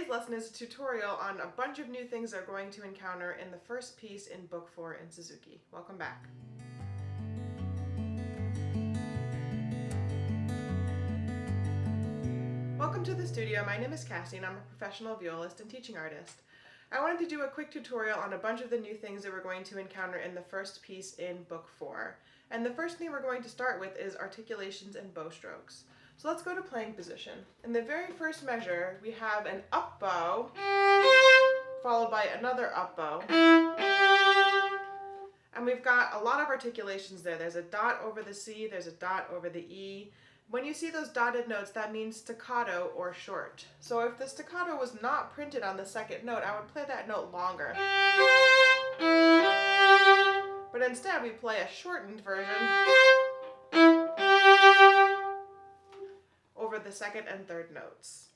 Today's lesson is a tutorial on a bunch of new things they're going to encounter in the first piece in Book 4 in Suzuki. Welcome back. Welcome to the studio. My name is Cassie and I'm a professional violist and teaching artist. I wanted to do a quick tutorial on a bunch of the new things that we're going to encounter in the first piece in Book 4. And the first thing we're going to start with is articulations and bow strokes. So let's go to playing position. In the very first measure, we have an up bow, followed by another up bow. And we've got a lot of articulations there. There's a dot over the C, there's a dot over the E. When you see those dotted notes, that means staccato or short. So if the staccato was not printed on the second note, I would play that note longer. But instead, we play a shortened version over the second and third notes.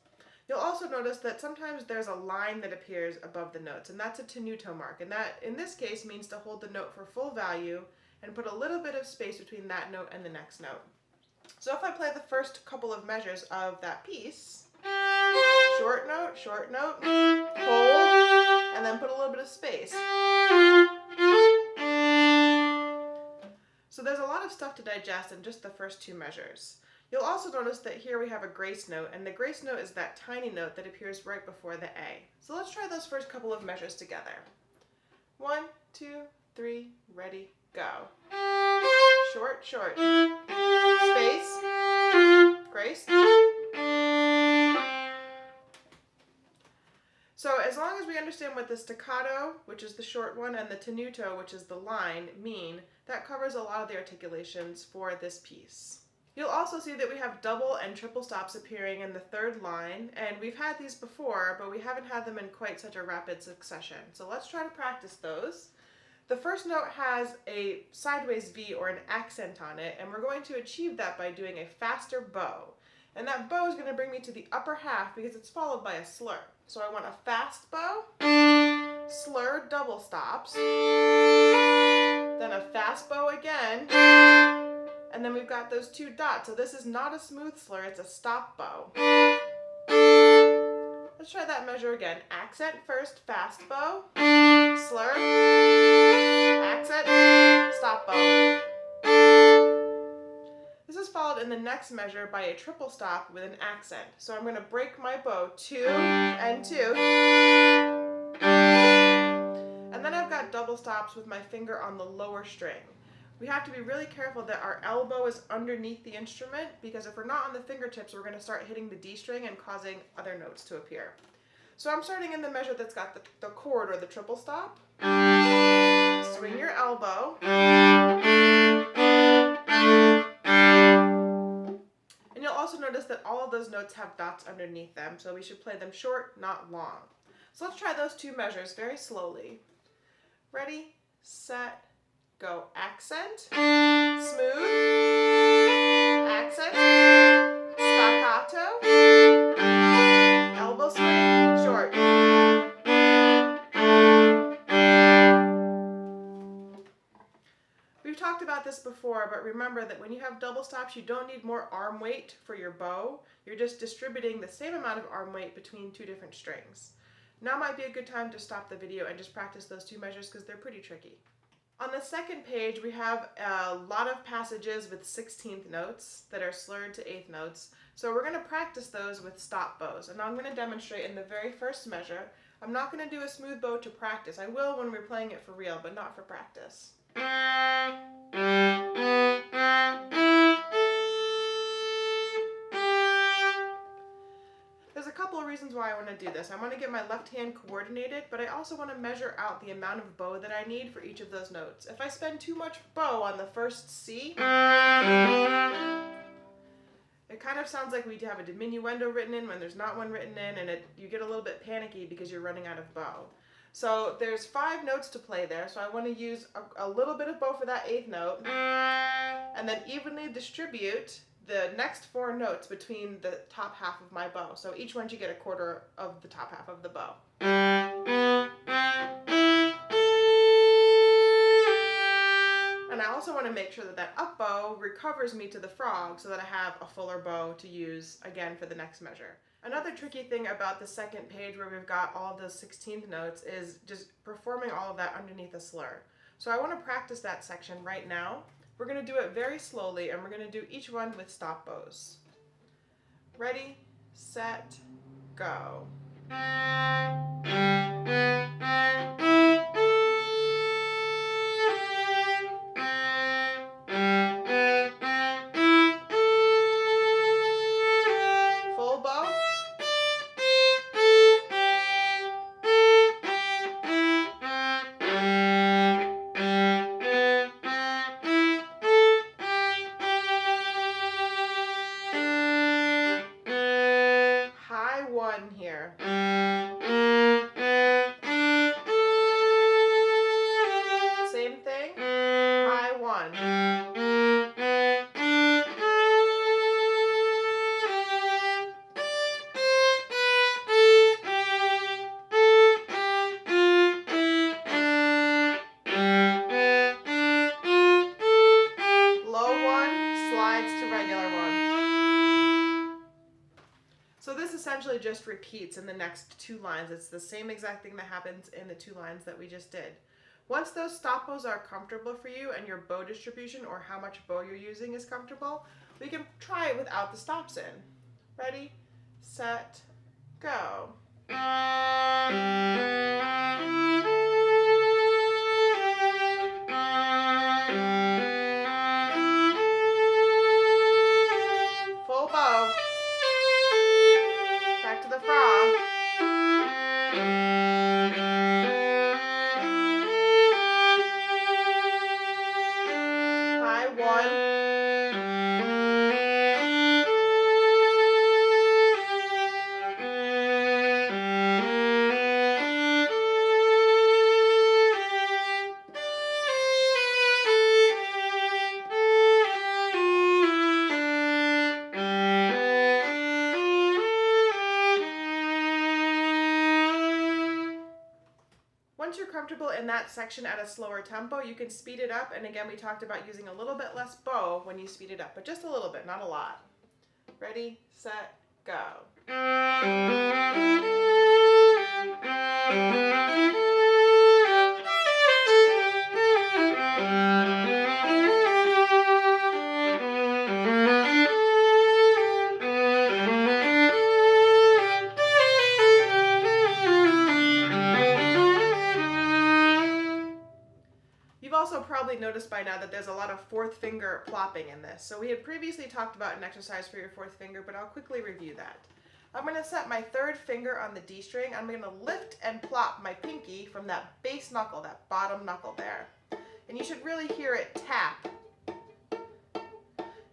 You'll also notice that sometimes there's a line that appears above the notes, and that's a tenuto mark. And that, in this case, means to hold the note for full value and put a little bit of space between that note and the next note. So if I play the first couple of measures of that piece, short note, hold, and then put a little bit of space. So there's a lot of stuff to digest in just the first two measures. You'll also notice that here we have a grace note, and the grace note is that tiny note that appears right before the A. So let's try those first couple of measures together. 1, 2, 3, ready, go. Short, short. Space. Grace. So as long as we understand what the staccato, which is the short one, and the tenuto, which is the line, mean, that covers a lot of the articulations for this piece. You'll also see that we have double and triple stops appearing in the third line, and we've had these before, but we haven't had them in quite such a rapid succession. So let's try to practice those. The first note has a sideways V or an accent on it, and we're going to achieve that by doing a faster bow. And that bow is going to bring me to the upper half because it's followed by a slur. So I want a fast bow, slur, double stops, then a fast bow again, and then we've got those two dots. So this is not a smooth slur, it's a stop bow. Let's try that measure again. Accent first, fast bow, slur, accent, stop bow. This is followed in the next measure by a triple stop with an accent. So I'm going to break my bow 2 and 2. And then I've got double stops with my finger on the lower string. We have to be really careful that our elbow is underneath the instrument, because if we're not on the fingertips, we're going to start hitting the D string and causing other notes to appear. So I'm starting in the measure that's got the chord or the triple stop. Swing your elbow. And you'll also notice that all of those notes have dots underneath them, so we should play them short, not long. So let's try those two measures very slowly. Ready, set, go. Accent, smooth, accent, staccato, elbow swing, short. We've talked about this before, but remember that when you have double stops, you don't need more arm weight for your bow. You're just distributing the same amount of arm weight between two different strings. Now might be a good time to stop the video and just practice those two measures because they're pretty tricky. On the second page, we have a lot of passages with 16th notes that are slurred to 8th notes. So we're going to practice those with stop bows. And I'm going to demonstrate in the very first measure. I'm not going to do a smooth bow to practice. I will when we're playing it for real, but not for practice. There's a couple of reasons why I want to do this. I want to get my left hand coordinated, but I also want to measure out the amount of bow that I need for each of those notes. If I spend too much bow on the first C, it kind of sounds like we have a diminuendo written in when there's not one written in, and you get a little bit panicky because you're running out of bow. So there's 5 notes to play there, so I want to use a little bit of bow for that 8th note, and then evenly distribute the next 4 notes between the top half of my bow. So each one you get a quarter of the top half of the bow. And I also want to make sure that that up bow recovers me to the frog so that I have a fuller bow to use again for the next measure. Another tricky thing about the second page where we've got all of those 16th notes is just performing all of that underneath a slur. So I want to practice that section right now. We're going to do it very slowly, and we're going to do each one with stop bows. Ready, set, go. Full bow. High one here. Same thing, high one. Low one, slides to regular one. So this essentially just repeats in the next two lines. It's the same exact thing that happens in the two lines that we just did. Once those stop bows are comfortable for you and your bow distribution or how much bow you're using is comfortable, we can try it without the stops in. Ready, set, go. Full bow. Back to the frog. High one. Once you're comfortable in that section at a slower tempo, you can speed it up. And again, we talked about using a little bit less bow when you speed it up, but just a little bit, not a lot. Ready, set, go. You've also probably noticed by now that there's a lot of fourth finger plopping in this. So we had previously talked about an exercise for your fourth finger, but I'll quickly review that. I'm going to set my third finger on the D string. I'm going to lift and plop my pinky from that base knuckle, that bottom knuckle there. And you should really hear it tap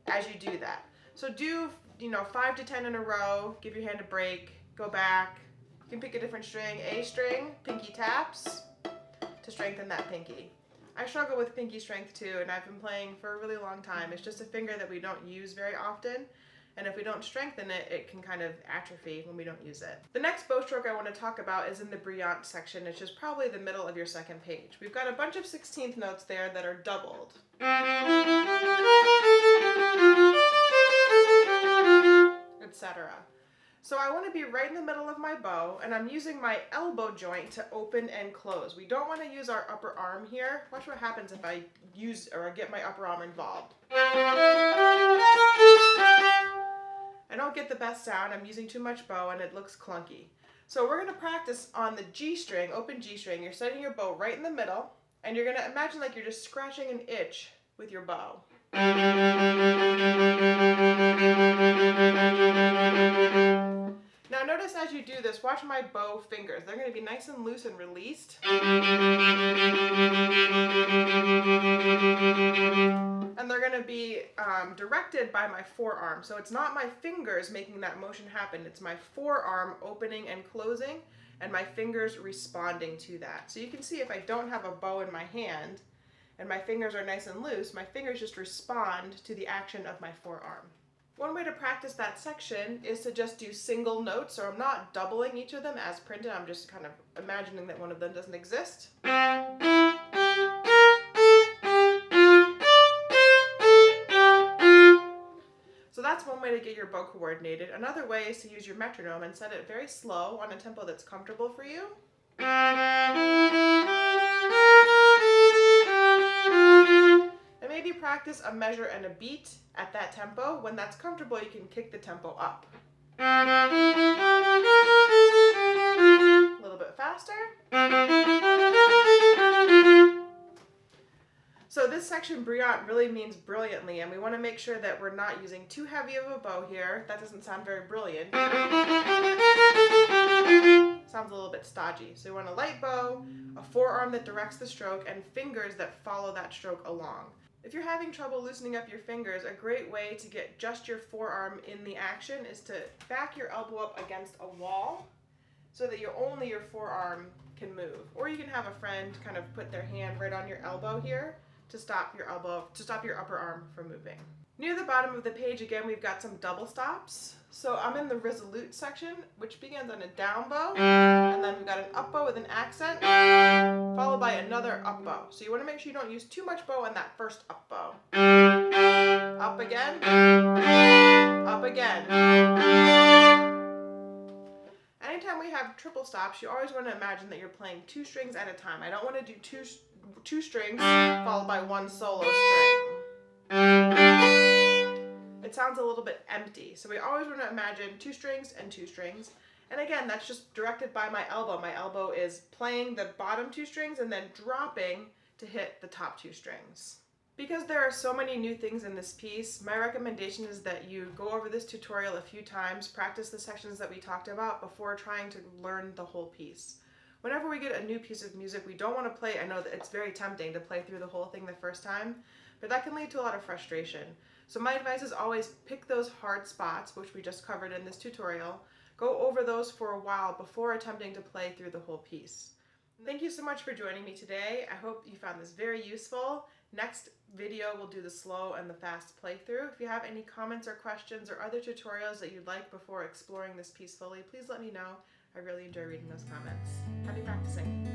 as you do that. So do, 5 to 10 in a row, give your hand a break, go back. You can pick a different string, A string, pinky taps to strengthen that pinky. I struggle with pinky strength too, and I've been playing for a really long time. It's just a finger that we don't use very often, and if we don't strengthen it, it can kind of atrophy when we don't use it. The next bow stroke I want to talk about is in the Bryan section, which is probably the middle of your second page. We've got a bunch of 16th notes there that are doubled. Etc. So I want to be right in the middle of my bow, and I'm using my elbow joint to open and close. We don't want to use our upper arm here. Watch what happens if I use or get my upper arm involved. I don't get the best sound. I'm using too much bow and it looks clunky. So we're going to practice on the G string, open G string. You're setting your bow right in the middle, and you're going to imagine like you're just scratching an itch with your bow. Now notice as you do this, watch my bow fingers. They're going to be nice and loose and released. And they're going to be directed by my forearm. So it's not my fingers making that motion happen. It's my forearm opening and closing, and my fingers responding to that. So you can see if I don't have a bow in my hand, and my fingers are nice and loose, my fingers just respond to the action of my forearm. One way to practice that section is to just do single notes, so I'm not doubling each of them as printed, I'm just kind of imagining that one of them doesn't exist. So that's that's one way to get your bow coordinated. Another way is to use your metronome and set it very slow on a tempo that's comfortable for you. And maybe practice a measure and a beat at that tempo. When that's comfortable, you can kick the tempo up. A little bit faster. So this section, brillant, really means brilliantly, and we want to make sure that we're not using too heavy of a bow here. That doesn't sound very brilliant. Sounds a little bit stodgy. So you want a light bow, a forearm that directs the stroke, and fingers that follow that stroke along. If you're having trouble loosening up your fingers, a great way to get just your forearm in the action is to back your elbow up against a wall so that only your forearm can move. Or you can have a friend kind of put their hand right on your elbow here to stop your upper arm from moving. Near the bottom of the page, again, we've got some double stops. So I'm in the resolute section, which begins on a down bow, and then we've got an up bow with an accent, followed by another up bow. So you want to make sure you don't use too much bow on that first up bow. Up again, up again. Anytime we have triple stops, you always want to imagine that you're playing 2 strings at a time. I don't want to do two strings followed by 1 solo string. It sounds a little bit empty. So we always want to imagine 2 strings and 2 strings. And again, that's just directed by my elbow. My elbow is playing the bottom 2 strings and then dropping to hit the top 2 strings. Because there are so many new things in this piece, my recommendation is that you go over this tutorial a few times, practice the sections that we talked about before trying to learn the whole piece. Whenever we get a new piece of music, we don't want to play. I know that it's very tempting to play through the whole thing the first time, but that can lead to a lot of frustration. So my advice is always pick those hard spots, which we just covered in this tutorial. Go over those for a while before attempting to play through the whole piece. Thank you so much for joining me today. I hope you found this very useful. Next video, we'll do the slow and the fast playthrough. If you have any comments or questions or other tutorials that you'd like before exploring this piece fully, please let me know. I really enjoy reading those comments. Happy practicing.